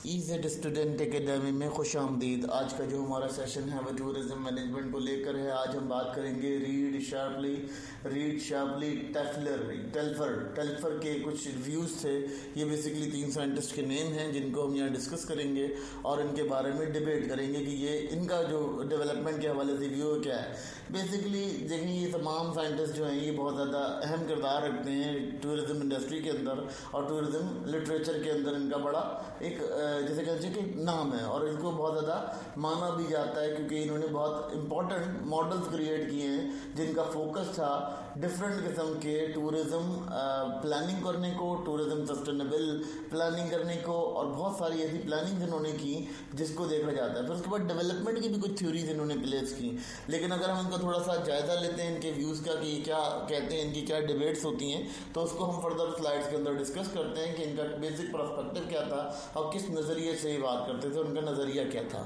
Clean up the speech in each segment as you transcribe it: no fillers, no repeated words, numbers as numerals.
ईज़ेड student academy में खुश आमदीद। आज का जो हमारा सेशन है वो टूरिज़म मैनेजमेंट को लेकर है। आज हम बात करेंगे रीड शार्पली टेल्फर के कुछ रिव्यूज़ थे। ये बेसिकली 3 साइंटिस्ट के नेम हैं जिनको हम यहाँ डिस्कस करेंगे और इनके बारे में डिबेट करेंगे कि ये इनका जो डेवलपमेंट के हवाले से व्यू क्या है। बेसिकली देखिए, ये तमाम साइंटिस्ट जो हैं ये बहुत ज़्यादा अहम किरदार रखते हैं टूरिज़म इंडस्ट्री के अंदर और टूरिज़म लिटरेचर के अंदर। इनका बड़ा एक जैसे कहते हैं कि नाम है और इनको बहुत ज़्यादा माना भी जाता है क्योंकि इन्होंने बहुत इंपॉर्टेंट मॉडल्स क्रिएट किए हैं जिनका फोकस था डिफरेंट किस्म के टूरिज़म प्लानिंग करने को, टूरिज़म सस्टेनेबल प्लानिंग करने को और बहुत सारी ऐसी प्लानिंग इन्होंने की जिसको देखा जाता है। फिर उसके बाद डेवलपमेंट की भी कुछ थ्योरीज इन्होंने प्लेस की। लेकिन अगर हम इनका थोड़ा सा जायज़ा लेते हैं इनके व्यूज़ का कि क्या कहते हैं, इनकी क्या डिबेट्स होती हैं, तो उसको हम फर्दर स्लाइड्स के अंदर डिस्कस करते हैं कि इनका बेसिक पर्सपेक्टिव क्या था और किस नज़रिए से ये बात करते थे, उनका नज़रिया क्या था।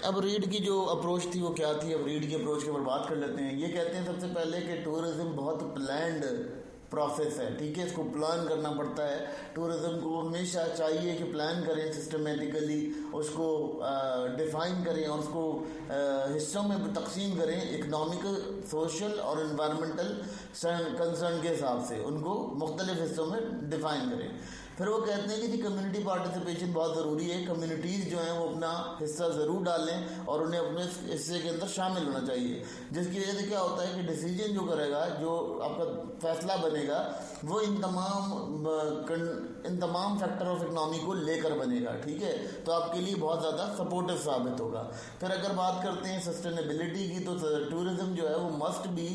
अब रीड की जो अप्रोच थी वो क्या थी, अब रीड की अप्रोच के ऊपर बात कर लेते हैं। ये कहते हैं सबसे पहले कि टूरिज़्म बहुत प्लान्ड प्रोसेस है, ठीक है, इसको प्लान करना पड़ता है। टूरिज़्म को हमेशा चाहिए कि प्लान करें सिस्टमेटिकली, उसको डिफ़ाइन करें और उसको हिस्सों में तकसीम करें, इकनॉमिकल, सोशल और इन्वायरमेंटल कंसर्न के हिसाब से उनको मुख्तलिफ हिस्सों में डिफ़ाइन करें। फिर वो कहते हैं कि जी कम्युनिटी पार्टिसिपेशन बहुत ज़रूरी है। कम्युनिटीज़ जो हैं वो अपना हिस्सा ज़रूर डालें और उन्हें अपने हिस्से के अंदर शामिल होना चाहिए, जिसकी वजह से क्या होता है कि डिसीजन जो करेगा, जो आपका फैसला बनेगा, वो इन तमाम फैक्टर ऑफ इकनॉमी को लेकर बनेगा, ठीक है, तो आपके लिए बहुत ज़्यादा सपोर्टिव साबित होगा। फिर अगर बात करते हैं सस्टेनेबिलिटी की, तो टूरिज़्म जो है वो मस्ट बी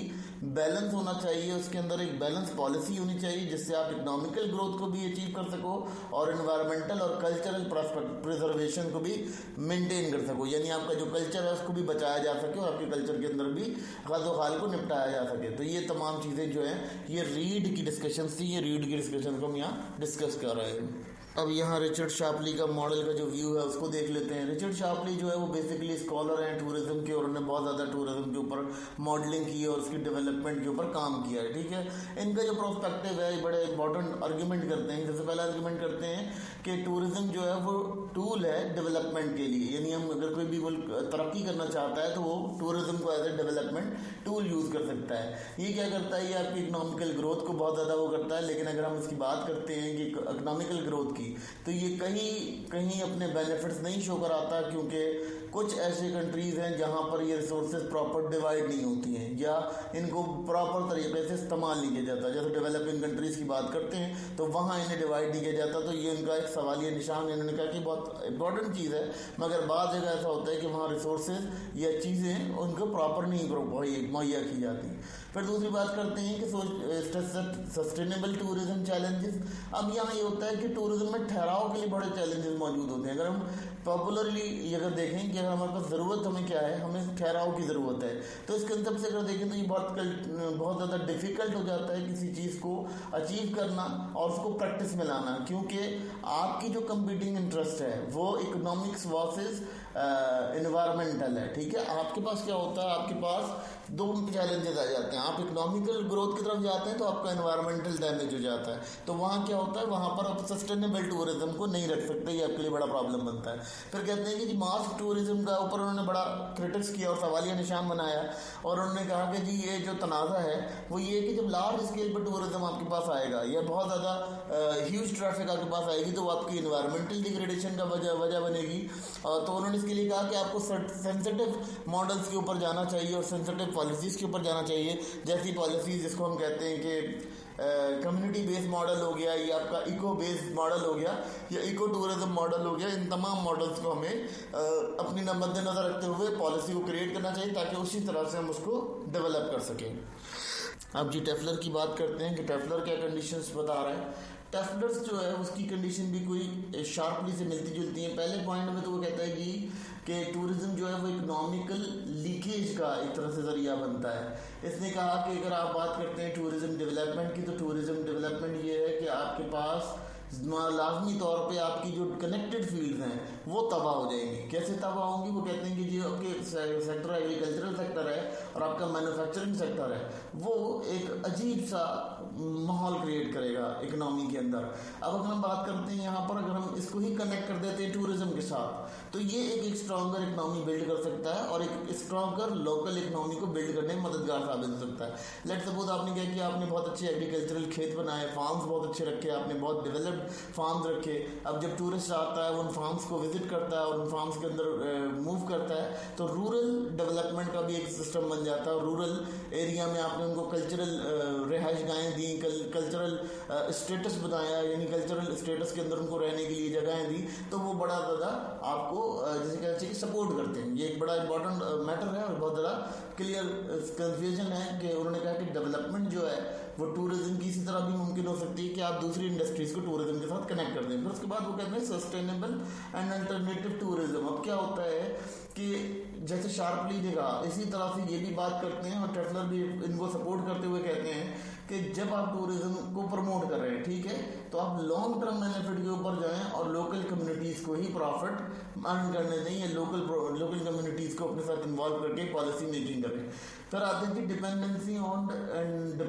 बैलेंस होना चाहिए। उसके अंदर एक बैलेंस पॉलिसी होनी चाहिए जिससे आप इकोनॉमिकल ग्रोथ को भी अचीव कर सको और एनवायरमेंटल और कल्चरल प्रिजर्वेशन को भी मेंटेन कर सको, यानी आपका जो कल्चर है उसको भी बचाया जा सके और आपके कल्चर के अंदर भी खाल को निपटाया जा सके। तो ये तमाम चीज़ें जो हैं ये रीड की डिस्कशन थी, ये रीड की डिस्कशन को हम यहाँ डिस्कस कर रहे हैं। अब यहाँ रिचर्ड शार्पली का मॉडल का जो व्यू है उसको देख लेते हैं। रिचर्ड शार्पली जो है वो बेसिकली स्कॉलर हैं टूरिज़्म के और उन्होंने बहुत ज़्यादा टूरिज़्म के ऊपर मॉडलिंग की है और उसकी डेवलपमेंट के ऊपर काम किया है, ठीक है। इनका जो प्रोस्पेक्टिव है बड़े इंपॉर्टेंट आर्ग्यूमेंट करते हैं। सबसे पहला आर्ग्यूमेंट करते हैं कि टूरिज़्म जो है वो टूल है डेवलपमेंट के लिए, यानी हम अगर कोई भी मुल्क तरक्की करना चाहता है तो वो टूरिज़्म को as a development tool use कर सकता है। ये क्या करता है, ये आपकी इकोनॉमिकल ग्रोथ को बहुत ज़्यादा वो करता है। लेकिन अगर हम इसकी बात करते हैं कि इकोनॉमिकल ग्रोथ की, तो ये कहीं अपने बेनिफिट्स नहीं शो कराता क्योंकि कुछ ऐसे कंट्रीज़ हैं जहाँ पर ये रिसोर्सेज प्रॉपर डिवाइड नहीं होती हैं या इनको प्रॉपर तरीके से इस्तेमाल नहीं किया जाता। जैसे डेवलपिंग कंट्रीज़ की बात करते हैं तो वहाँ इन्हें डिवाइड नहीं किया जाता। तो ये उनका एक सवालिया निशान, इन्होंने कहा कि बहुत इंपॉर्टेंट चीज़ है, मगर बाद जगह ऐसा होता है कि वहाँ रिसोर्सेज या चीज़ें उनको प्रॉपर नहीं मुहैया की जाती। फिर दूसरी बात करते हैं कि सस्टेनेबल टूरिज़्म चैलेंजेस। अब यहाँ ये होता है कि टूरिज़्म में ठहराव के लिए बड़े चैलेंजेस मौजूद होते हैं। अगर हम पॉपुलरली अगर देखें कि अगर हमारे पास ज़रूरत हमें क्या है, हमें ठहराव की ज़रूरत है, तो इस कंसेप्ट से अगर देखें तो ये बहुत ज़्यादा डिफ़िकल्ट हो जाता है किसी चीज़ को अचीव करना और उसको प्रैक्टिस में लाना, क्योंकि आपकी जो कंपीटिंग इंटरेस्ट है वो इकोनॉमिक्स वर्सेस एनवायरमेंटल है, ठीक है। आपके पास क्या होता है, आपके पास दो चैलेंजेस आ जाते हैं। आप इकोनॉमिकल ग्रोथ की तरफ जाते हैं तो आपका एनवायरमेंटल डैमेज हो जाता है, तो वहाँ क्या होता है, वहाँ पर आप सस्टेनेबल टूरिज़्म को नहीं रख सकते, ये आपके लिए बड़ा प्रॉब्लम बनता है। फिर कहते हैं कि मास टूरिज़्म का ऊपर उन्होंने बड़ा क्रिटिक्स किया और सवालिया निशान बनाया और उन्होंने कहा कि जी ये जो तनाज़ा है वो ये कि जब लार्ज स्केल पर टूरिज़्म आपके पास आएगा या बहुत ज़्यादा ह्यूज ट्रैफिक आपके पास आएगी तो वो आपकी इन्वायरमेंटल डिग्रेडेशन का वजह बनेगी। तो उन्होंने इसके लिए कहा कि आपको सेंसिटिव मॉडल्स के ऊपर जाना चाहिए और सेंसिटिव पॉलिसीज़ के ऊपर जाना चाहिए, जैसी पॉलिसीज़ जिसको हम कहते हैं कि कम्युनिटी बेस्ड मॉडल हो गया, या आपका इको बेस्ड मॉडल हो गया, या इको टूरिज़्म मॉडल हो गया। इन तमाम मॉडल्स को हमें अपनी मद्देनज़र रखते हुए पॉलिसी को क्रिएट करना चाहिए ताकि उसी तरह से हम उसको डेवलप कर सकें। अब जी टेफलर की बात करते हैं कि टेफलर क्या कंडीशंस बता रहे हैं। टेफलर्स जो है उसकी कंडीशन भी कोई शार्पली से मिलती जुलती है। पहले पॉइंट में तो वो कहता है कि टूरिज़्म जो है वो इकोनॉमिकल लीकेज का एक तरह से ज़रिया बनता है। इसने कहा कि अगर आप बात करते हैं टूरिज़्म डेवलपमेंट की, तो टूरिज़्म डेवलपमेंट ये है कि आपके पास लाजमी तौर पे आपकी जो कनेक्टेड फील्ड्स हैं वो तबाह हो जाएंगी। कैसे तबाह होंगी? वो कहते हैं कि जो आपके सेक्टर एग्रीकल्चरल सेक्टर है और आपका मैन्युफैक्चरिंग सेक्टर है, वो एक अजीब सा माहौल क्रिएट करेगा इकोनॉमी के अंदर। अब अगर हम बात करते हैं यहाँ पर, अगर हम इसको ही कनेक्ट कर देते हैं टूरिज्म के साथ, तो ये एक स्ट्रॉन्गर इकोनॉमी बिल्ड कर सकता है और एक स्ट्रॉन्गर लोकल इकोनॉमी को बिल्ड करने में मददगार साबित हो सकता है। लेट सपोज आपने क्या किया, आपने बहुत अच्छे एग्रीकल्चरल खेत बनाए, फार्म्स बहुत अच्छे रखे, आपने बहुत डेवलप्ड फार्म्स रखे। अब जब टूरिस्ट आता है वो उन फार्म्स को विजिट करता है और उन फार्म्स के अंदर मूव करता है, तो रूरल डेवलपमेंट का भी एक सिस्टम बन जाता है। रूरल एरिया में आपने उनको कल्चरल रिहाइश गाहें दी, कल्चरल स्टेटस बताया, यानी कल्चरल स्टेटस के अंदर उनको रहने के लिए जगहें दी, तो वो बड़ा ज़्यादा आपको जैसे कहना चाहिए सपोर्ट करते हैं। ये एक बड़ा इंपॉर्टेंट मैटर है और बहुत ज़्यादा क्लियर कंफ्यूजन है कि उन्होंने कहा कि डेवलपमेंट जो है वो टूरिज्म की इसी तरह भी मुमकिन हो सकती है कि आप दूसरी इंडस्ट्रीज को टूरिज्म के साथ कनेक्ट कर दें। फिर उसके बाद वो कहते हैं सस्टेनेबल एंड अल्टरनेटिव टूरिज्म। अब क्या होता है कि जैसे शार्पली ने कहा, इसी तरह से ये भी बात करते हैं और टेफलर भी इनको सपोर्ट करते हुए कहते हैं कि जब आप टूरिज्म को प्रमोट कर रहे हैं, ठीक है, तो आप लॉन्ग टर्म बेनिफिट के ऊपर जाएं और लोकल कम्युनिटीज़ को ही प्रॉफिट अर्न करने दें, या लोकल कम्युनिटीज़ को अपने साथ इन्वॉल्व करके पॉलिसी मेकिंग करें। फिर आते हैं कि dependency on and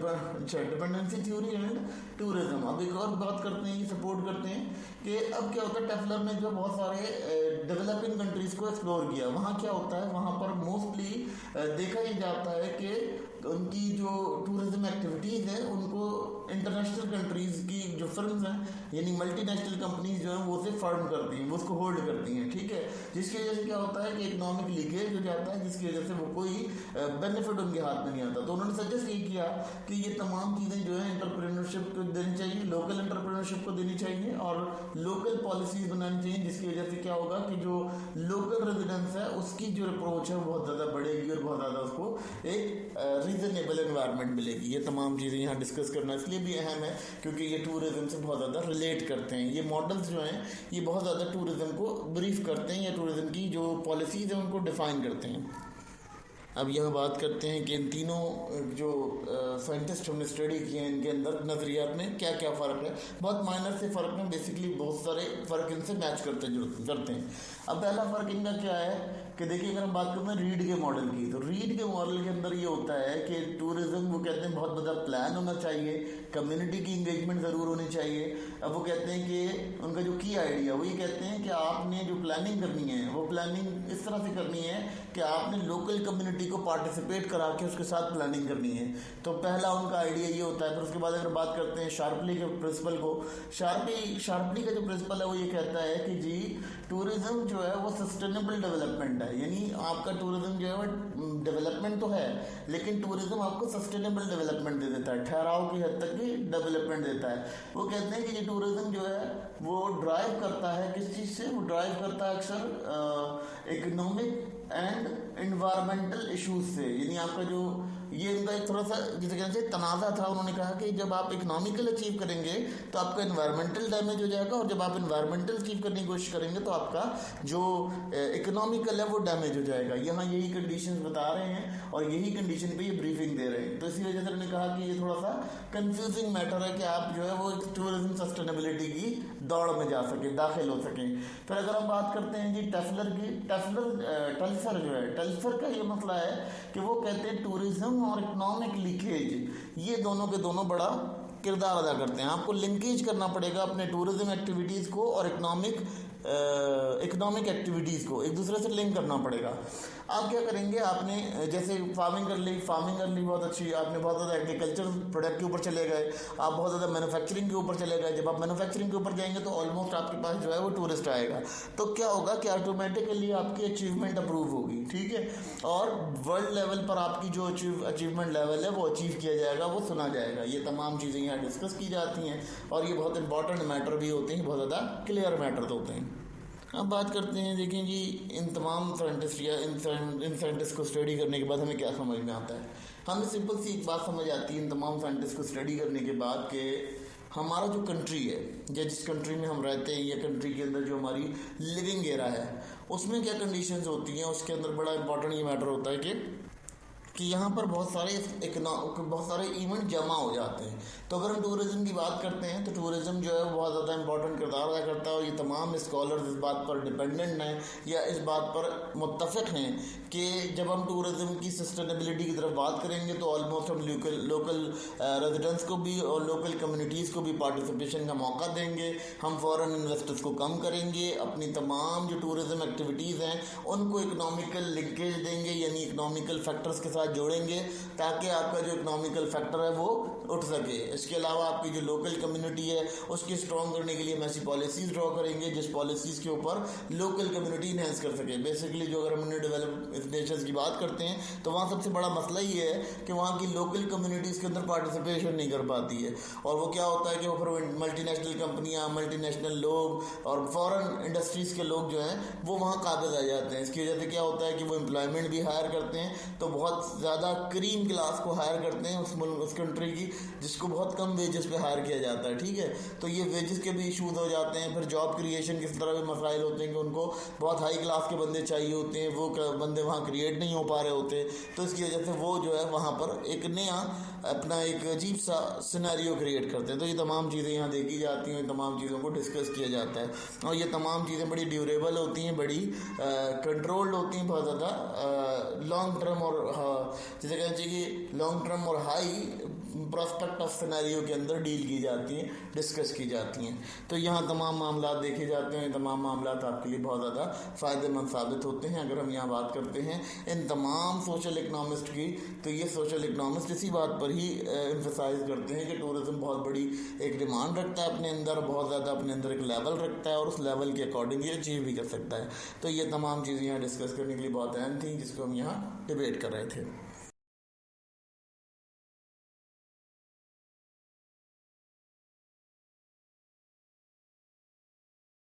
dependency theory and tourism. अब एक और बात करते हैं, ये सपोर्ट करते हैं कि अब क्या होता है, टेफलर ने जो बहुत सारे डेवलपिंग कंट्रीज़ को एक्सप्लोर किया, वहाँ क्या होता है, वहाँ पर मोस्टली देखा ही जाता है कि उनकी जो टूरिज्म एक्टिविटीज़ है उनको इंटरनेशनल कंट्रीज़ की जो फर्म्स हैं, यानी मल्टीनेशनल कंपनीज जो हैं वो उसे फर्म करती हैं, वो उसको होल्ड करती हैं, ठीक है, जिसकी वजह से क्या होता है कि इकोनॉमिक लीकेज हो जाता है, जिसकी वजह से वो कोई बेनिफिट उनके हाथ में नहीं आता। तो उन्होंने सजेस्ट ये किया कि ये तमाम चीज़ें जो है एंटरप्रेन्योरशिप को देनी चाहिए, लोकल एंटरप्रेन्योरशिप को देनी चाहिए और लोकल पॉलिसीज बनानी चाहिए, जिसकी वजह से क्या होगा कि जो लोकल रेजिडेंस है उसकी जो अप्रोच है वो बहुत ज़्यादा बढ़ेगी और बहुत ज़्यादा उसको एक रीजनेबल एनवायरनमेंट मिलेगी। ये तमाम चीज़ें यहाँ डिस्कस करना इसलिए भी अहम है क्योंकि ये टूरिज्म से बहुत ज़्यादा रिलेट करते हैं। ये मॉडल्स जो हैं ये बहुत ज़्यादा टूरिज्म को ब्रीफ करते हैं या टूरिज्म की जो पॉलिसीज़ हैं उनको डिफ़ाइन करते हैं। अब यहाँ बात करते हैं कि इन तीनों जो साइंटिस्ट हमने स्टडी किए हैं इनके अंदर नज़रियात में क्या क्या फ़र्क है। बहुत माइनर से फ़र्क में, बेसिकली बहुत सारे फ़र्क इनसे मैच करते हैं। अब पहला फ़र्क इनका क्या है कि देखिए, अगर हम बात करते हैं रीड के मॉडल की, तो रीड के मॉडल के अंदर ये होता है कि टूरिज्म वो कहते हैं बहुत बड़ा प्लान होना चाहिए, कम्युनिटी की इंगेजमेंट ज़रूर होनी चाहिए। अब वो कहते हैं कि उनका जो की आइडिया वो ये कहते हैं कि आपने जो प्लानिंग करनी है वो प्लानिंग इस तरह से करनी है कि आपने लोकल कम्युनिटी को पार्टिसिपेट करा के उसके साथ प्लानिंग करनी है। तो पहला उनका आइडिया ये होता है। फिर उसके बाद अगर बात करते हैं शार्पली के प्रिंसिपल को, शार्पली का जो प्रिंसिपल है वो ये कहता है कि जी टूरिज्म जो है वो सस्टेनेबल डेवलपमेंट है, यानी आपका टूरिज्म जो है वो डेवलपमेंट तो है लेकिन टूरिज्म आपको सस्टेनेबल डेवलपमेंट दे देता है, ठहराव की हद तक भी डेवलपमेंट देता है। वो कहते हैं कि ये टूरिज्म जो है वो ड्राइव करता है किस चीज़ से, वो ड्राइव करता है अक्सर इकोनॉमिक एंड इन्वायरमेंटल इश्यूज से, यानी आपका जो ये इनका एक थोड़ा सा जिसे कहना चाहिए तनाज़ा था। उन्होंने कहा कि जब आप इकोनॉमिकल अचीव करेंगे तो आपका इन्वायरमेंटल डैमेज हो जाएगा और जब आप इन्वायरमेंटल अचीव करने की कोशिश करेंगे तो आपका जो इकोनॉमिकल है वो डैमेज हो जाएगा। यहाँ यही कंडीशंस बता रहे हैं और यही कंडीशन पे ये ब्रीफिंग दे रहे हैं। तो इसी वजह से उन्होंने कहा कि ये थोड़ा सा कंफ्यूजिंग मैटर है कि आप जो है वो टूरिज्म सस्टेनेबिलिटी की दौड़ में जा सकें, दाखिल हो सकें। फिर अगर हम बात करते हैं जी टेफलर की, टेल्सर जो है, टेल्सर का ये मसला है कि वो कहते हैं टूरिज्म और इकोनॉमिक लीकेज ये दोनों के दोनों बड़ा किरदार अदा करते हैं। आपको लिंकेज करना पड़ेगा अपने टूरिज्म एक्टिविटीज़ को और इकोनॉमिक एक्टिविटीज़ को एक दूसरे से लिंक करना पड़ेगा। आप क्या करेंगे, आपने जैसे फार्मिंग कर ली बहुत अच्छी, आपने बहुत ज़्यादा एग्रीकल्चर प्रोडक्ट के ऊपर चले गए, आप बहुत ज़्यादा मैन्युफैक्चरिंग के ऊपर चले गए। जब आप मैन्युफैक्चरिंग के ऊपर जाएंगे तो ऑलमोस्ट आपके पास जो है वो टूरिस्ट आएगा, तो क्या होगा कि ऑटोमेटिकली आपकी अचीवमेंट अप्रूव होगी, ठीक है, और वर्ल्ड लेवल पर आपकी जो अचीवमेंट लेवल है वो अचीव किया जाएगा, वो सुना जाएगा। ये तमाम चीज़ें यहाँ डिस्कस की जाती हैं और ये बहुत इंपॉर्टेंट मैटर भी होते हैं, बहुत ज़्यादा क्लियर मैटर होते हैं। अब बात करते हैं, देखें जी इन तमाम साइंटिस्ट या इन साइंटिस्ट को स्टडी करने के बाद हमें क्या समझ में आता है। हमें सिंपल सी एक बात समझ आती है इन तमाम साइंटिस्ट को स्टडी करने के बाद कि हमारा जो कंट्री है या जिस कंट्री में हम रहते हैं या कंट्री के अंदर जो हमारी लिविंग एरा है उसमें क्या कंडीशंस होती हैं। उसके अंदर बड़ा इंपॉर्टेंट ये मैटर होता है कि कि यहाँ पर बहुत सारे इवेंट जमा हो जाते हैं। तो अगर हम टूरिज़्म की बात करते हैं तो टूरिज़्म जो है वो बहुत ज़्यादा इंपॉर्टेंट किरदार अदा करता है, और ये तमाम स्कॉलर्स इस बात पर डिपेंडेंट हैं या इस बात पर मुत्तफ़िक़ हैं कि जब हम टूरिज़्म की सस्टेनेबिलिटी की तरफ बात करेंगे तो ऑलमोस्ट हम लोकल रेजिडेंट्स को भी और लोकल कम्युनिटीज़ को भी पार्टिसिपेशन का मौका देंगे। हम फॉरेन इन्वेस्टर्स को कम करेंगे, अपनी तमाम जो टूरिज़्म एक्टिविटीज़ हैं उनको इकोनॉमिकल लिंकेज देंगे, यानी इकोनॉमिकल फैक्टर्स के साथ जोड़ेंगे ताकि आपका जो इकोनॉमिकल फैक्टर है वो उठ सके। इसके अलावा आपकी जो लोकल कम्युनिटी है उसकी स्ट्रॉन्ग करने के लिए हम ऐसी पॉलिसीज़ ड्रॉ करेंगे जिस पॉलिसीज़ के ऊपर लोकल कम्युनिटी इन्हेंस कर सके। बेसिकली जो अगर हम डेवलप नेशंस की बात करते हैं तो वहाँ सबसे बड़ा मसला ये है कि वहाँ की लोकल कम्युनिटीज़ के अंदर पार्टिसिपेशन नहीं कर पाती है, और वो क्या होता है कि वो फिर मल्टीनेशनल कंपनियाँ, मल्टीनेशनल लोग और फॉरेन इंडस्ट्रीज़ के लोग जो हैं वो वहाँ काबिज आ जाते हैं। इसकी वजह से क्या होता है कि वो एम्प्लॉयमेंट भी हायर करते हैं, तो बहुत ज़्यादा क्रीम क्लास को हायर करते हैं उस कंट्री की, जिसको बहुत कम वेजेस पे हायर किया जाता है। ठीक है, तो ये वेजेस के भी इशूज़ हो जाते हैं। फिर जॉब क्रिएशन किस तरह के मसाइल होते हैं कि उनको बहुत हाई क्लास के बंदे चाहिए होते हैं, वो बंदे वहाँ क्रिएट नहीं हो पा रहे होते, तो इसकी वजह से वो जो है वहाँ पर एक नया अपना एक अजीब सा सिनेरियो क्रिएट करते हैं। तो ये तमाम चीज़ें यहाँ देखी जाती हैं, तमाम चीज़ों को डिस्कस किया जाता है, और ये तमाम चीज़ें बड़ी ड्यूरेबल होती हैं, बड़ी कंट्रोल्ड होती हैं, बहुत ज़्यादा लॉन्ग टर्म और जैसे कहना चाहिए कि लॉन्ग टर्म और हाई प्रोस्पेक्ट ऑफ सिनेरियो के अंदर डील की जाती हैं, डिस्कस की जाती हैं। तो यहाँ तमाम मामला देखे जाते हैं, तमाम मामला आपके लिए बहुत ज़्यादा फ़ायदेमंद साबित होते हैं। अगर हम यहाँ बात करते हैं इन तमाम सोशल इकनॉमिस्ट की, तो ये सोशल इकनॉमिस्ट इसी बात पर ही एम्फसाइज करते हैं कि टूरिज़्म बहुत बड़ी एक डिमांड रखता है अपने अंदर, बहुत ज़्यादा अपने अंदर एक लेवल रखता है, और उस लेवल के अकॉर्डिंग ये अचीव भी कर सकता है। तो ये तमाम चीज़ें यहाँ डिस्कस करने के लिए बहुत अहम थी, जिसको हम यहाँ डिबेट कर रहे थे।